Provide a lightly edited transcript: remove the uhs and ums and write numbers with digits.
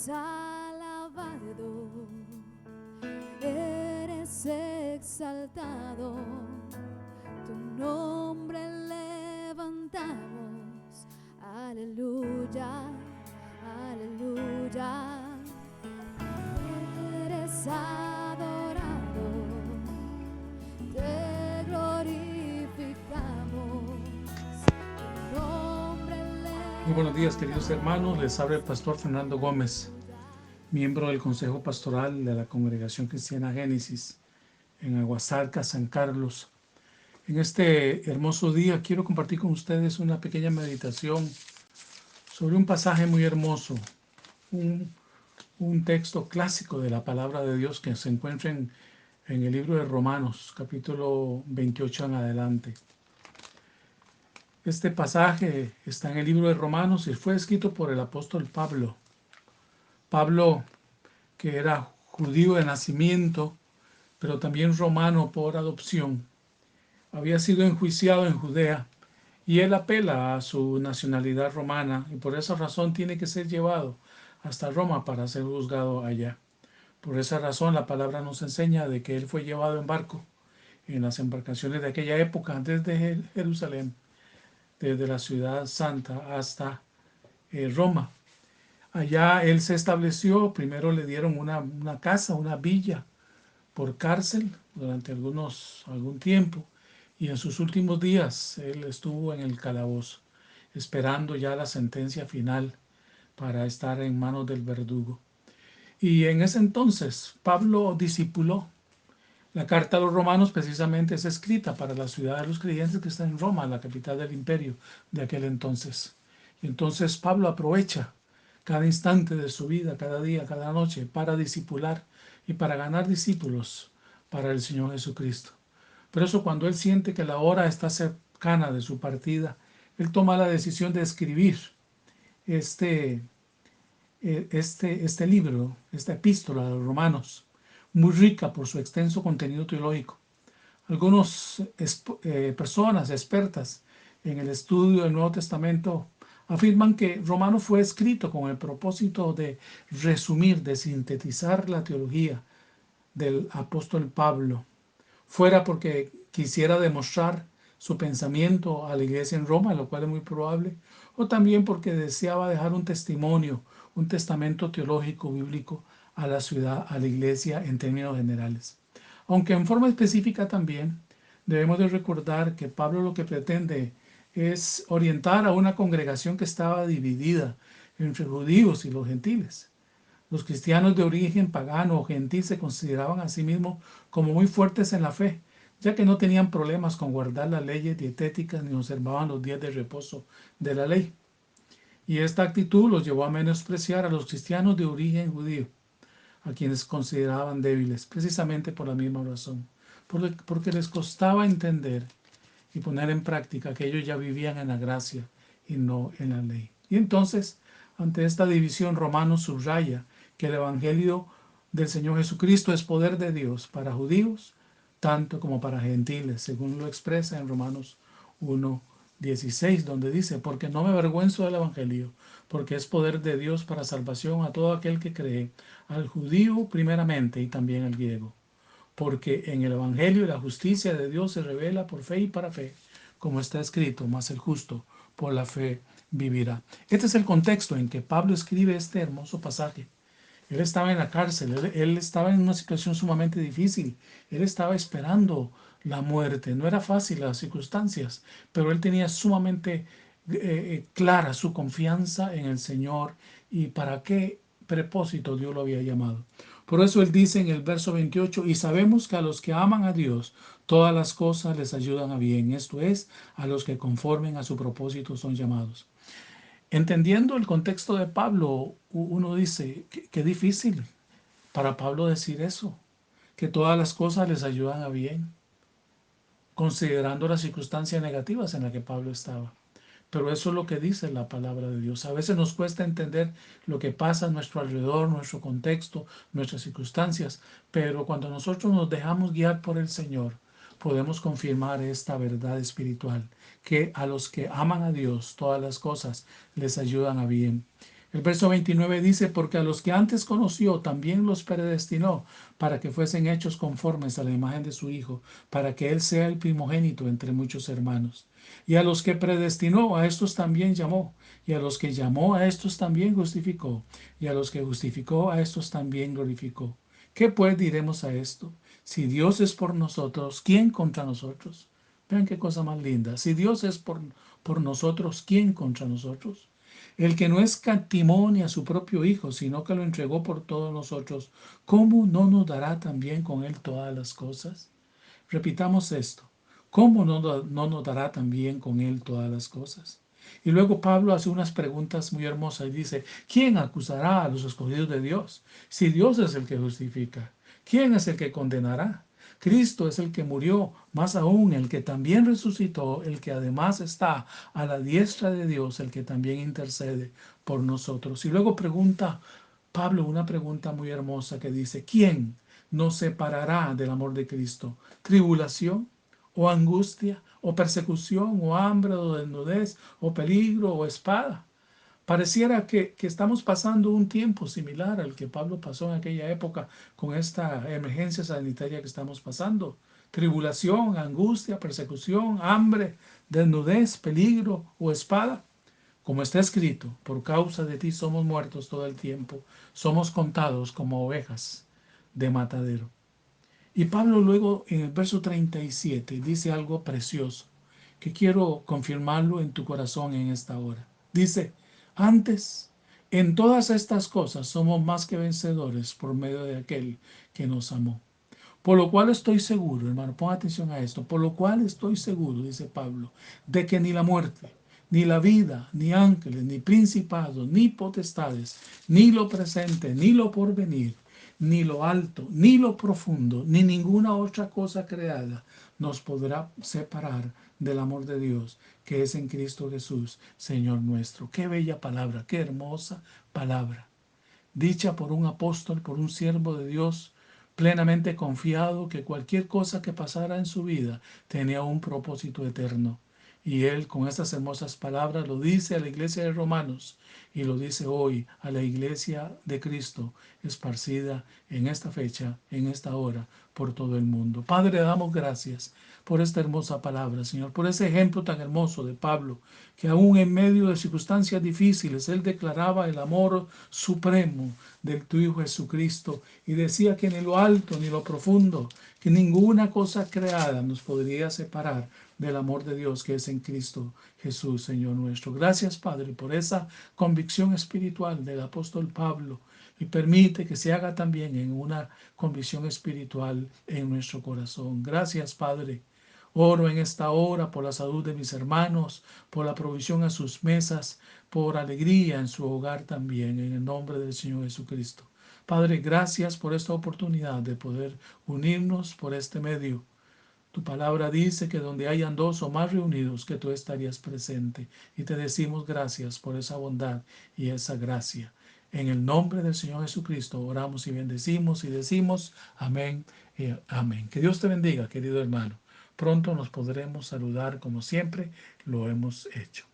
eres alabado, eres exaltado, tu nombre levantamos, aleluya, aleluya, eres adorado, te glorificamos, tu nombre levantamos. Muy buenos días, queridos hermanos. Les habla el pastor Fernando Gómez, miembro del Consejo Pastoral de la Congregación Cristiana Génesis en Aguasarcas, San Carlos. En este hermoso día quiero compartir con ustedes una pequeña meditación sobre un pasaje muy hermoso, un texto clásico de la palabra de Dios que se encuentra en el libro de Romanos, capítulo 28 en adelante. Este pasaje está en el libro de Romanos y fue escrito por el apóstol Pablo. Pablo, que era judío de nacimiento, pero también romano por adopción, había sido enjuiciado en Judea y él apela a su nacionalidad romana y por esa razón tiene que ser llevado hasta Roma para ser juzgado allá. Por esa razón la palabra nos enseña de que él fue llevado en barco en las embarcaciones de aquella época desde Jerusalén, desde la ciudad santa hasta Roma. Allá él se estableció, primero le dieron una casa, una villa por cárcel durante algún tiempo y en sus últimos días él estuvo en el calabozo esperando ya la sentencia final para estar en manos del verdugo. Y en ese entonces Pablo discipuló. La carta a los romanos precisamente es escrita para la ciudad de los creyentes que está en Roma, la capital del imperio de aquel entonces. Y entonces Pablo aprovecha cada instante de su vida, cada día, cada noche, para discipular y para ganar discípulos para el Señor Jesucristo. Por eso cuando él siente que la hora está cercana de su partida, él toma la decisión de escribir este, este libro, esta epístola de los romanos, muy rica por su extenso contenido teológico. Algunas personas expertas en el estudio del Nuevo Testamento afirman que Romanos fue escrito con el propósito de resumir, de sintetizar la teología del apóstol Pablo, fuera porque quisiera demostrar su pensamiento a la iglesia en Roma, lo cual es muy probable, o también porque deseaba dejar un testimonio, un testamento teológico bíblico a la ciudad, a la iglesia en términos generales. Aunque en forma específica también debemos de recordar que Pablo lo que pretende es orientar a una congregación que estaba dividida entre judíos y los gentiles. Los cristianos de origen pagano o gentil se consideraban a sí mismos como muy fuertes en la fe, ya que no tenían problemas con guardar las leyes dietéticas ni observaban los días de reposo de la ley. Y esta actitud los llevó a menospreciar a los cristianos de origen judío, a quienes consideraban débiles, precisamente por la misma razón, porque les costaba entender y poner en práctica que ellos ya vivían en la gracia y no en la ley. Y entonces, ante esta división, Romanos subraya que el Evangelio del Señor Jesucristo es poder de Dios para judíos, tanto como para gentiles, según lo expresa en Romanos 1:16, donde dice, porque no me avergüenzo del Evangelio, porque es poder de Dios para salvación a todo aquel que cree, al judío primeramente y también al griego. Porque en el Evangelio la justicia de Dios se revela por fe y para fe, como está escrito, mas el justo por la fe vivirá. Este es el contexto en que Pablo escribe este hermoso pasaje. Él estaba en la cárcel, él estaba en una situación sumamente difícil, él estaba esperando la muerte, no era fácil las circunstancias, pero él tenía sumamente clara su confianza en el Señor y para qué propósito Dios lo había llamado. Por eso él dice en el verso 28, y sabemos que a los que aman a Dios, todas las cosas les ayudan a bien, esto es, a los que conformen a su propósito son llamados. Entendiendo el contexto de Pablo, uno dice, qué difícil para Pablo decir eso, que todas las cosas les ayudan a bien, considerando las circunstancias negativas en las que Pablo estaba. Pero eso es lo que dice la palabra de Dios. A veces nos cuesta entender lo que pasa a nuestro alrededor, nuestro contexto, nuestras circunstancias, pero cuando nosotros nos dejamos guiar por el Señor, podemos confirmar esta verdad espiritual, que a los que aman a Dios, todas las cosas les ayudan a bien. El verso 29 dice, porque a los que antes conoció también los predestinó para que fuesen hechos conformes a la imagen de su Hijo, para que Él sea el primogénito entre muchos hermanos. Y a los que predestinó, a estos también llamó. Y a los que llamó, a estos también justificó. Y a los que justificó, a estos también glorificó. ¿Qué pues diremos a esto? Si Dios es por nosotros, ¿quién contra nosotros? Vean qué cosa más linda. Si Dios es por nosotros, ¿quién contra nosotros? El que no escatimó ni a su propio Hijo, sino que lo entregó por todos nosotros, ¿cómo no nos dará también con Él todas las cosas? Repitamos esto. ¿Cómo no nos dará también con Él todas las cosas? Y luego Pablo hace unas preguntas muy hermosas y dice, ¿quién acusará a los escogidos de Dios? Si Dios es el que justifica, ¿quién es el que condenará? Cristo es el que murió, más aún el que también resucitó, el que además está a la diestra de Dios, el que también intercede por nosotros. Y luego pregunta Pablo una pregunta muy hermosa que dice, ¿quién nos separará del amor de Cristo? ¿Tribulación o angustia o persecución o hambre o desnudez o peligro o espada? Pareciera que estamos pasando un tiempo similar al que Pablo pasó en aquella época con esta emergencia sanitaria que estamos pasando. Tribulación, angustia, persecución, hambre, desnudez, peligro o espada. Como está escrito, por causa de ti somos muertos todo el tiempo, somos contados como ovejas de matadero. Y Pablo luego en el verso 37 dice algo precioso que quiero confirmarlo en tu corazón en esta hora. Dice, antes, en todas estas cosas somos más que vencedores por medio de aquel que nos amó. Por lo cual estoy seguro, hermano, pon atención a esto, por lo cual estoy seguro, dice Pablo, de que ni la muerte, ni la vida, ni ángeles, ni principados, ni potestades, ni lo presente, ni lo porvenir, ni lo alto, ni lo profundo, ni ninguna otra cosa creada nos podrá separar del amor de Dios que es en Cristo Jesús, Señor nuestro. Qué bella palabra, qué hermosa palabra. Dicha por un apóstol, por un siervo de Dios, plenamente confiado que cualquier cosa que pasara en su vida tenía un propósito eterno. Y él con estas hermosas palabras lo dice a la iglesia de Romanos y lo dice hoy a la iglesia de Cristo esparcida en esta fecha, en esta hora, por todo el mundo. Padre, damos gracias por esta hermosa palabra, Señor, por ese ejemplo tan hermoso de Pablo, que aún en medio de circunstancias difíciles, él declaraba el amor supremo de tu Hijo Jesucristo y decía que ni lo alto ni lo profundo, que ninguna cosa creada nos podría separar del amor de Dios que es en Cristo Jesús, Señor nuestro. Gracias, Padre, por esa convicción espiritual del apóstol Pablo y permite que se haga también en una convicción espiritual en nuestro corazón. Gracias, Padre. Oro en esta hora por la salud de mis hermanos, por la provisión a sus mesas, por alegría en su hogar también, en el nombre del Señor Jesucristo. Padre, gracias por esta oportunidad de poder unirnos por este medio. Tu palabra dice que donde hayan dos o más reunidos, que tú estarías presente. Y te decimos gracias por esa bondad y esa gracia. En el nombre del Señor Jesucristo oramos y bendecimos y decimos amén y amén. Que Dios te bendiga, querido hermano. Pronto nos podremos saludar como siempre lo hemos hecho.